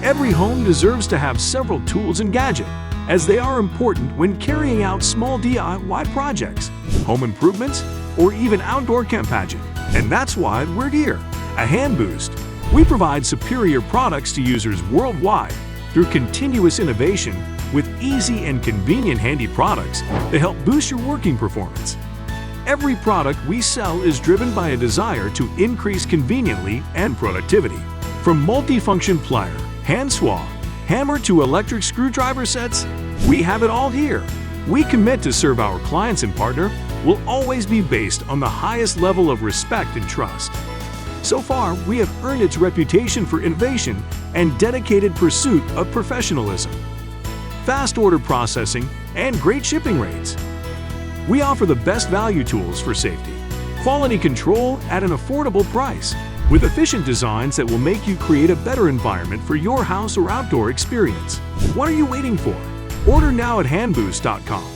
Every home deserves to have several tools and gadgets, as they are important when carrying out small DIY projects, home improvements, or even outdoor camp pageant. And that's why we're here at Hanboost. We provide superior products to users worldwide through continuous innovation with easy and convenient handy products that help boost your working performance. Every product we sell is driven by a desire to increase conveniently and productivity. From multifunction plier, hand saw, hammer to electric screwdriver sets, we have it all here. We commit to serve our clients and partner will always be based on the highest level of respect and trust. So far, we have earned its reputation for innovation and dedicated pursuit of professionalism, fast order processing, and great shipping rates. We offer the best value tools for safety, quality control at an affordable price, with efficient designs that will make you create a better environment for your house or outdoor experience. What are you waiting for? Order now at handboost.com.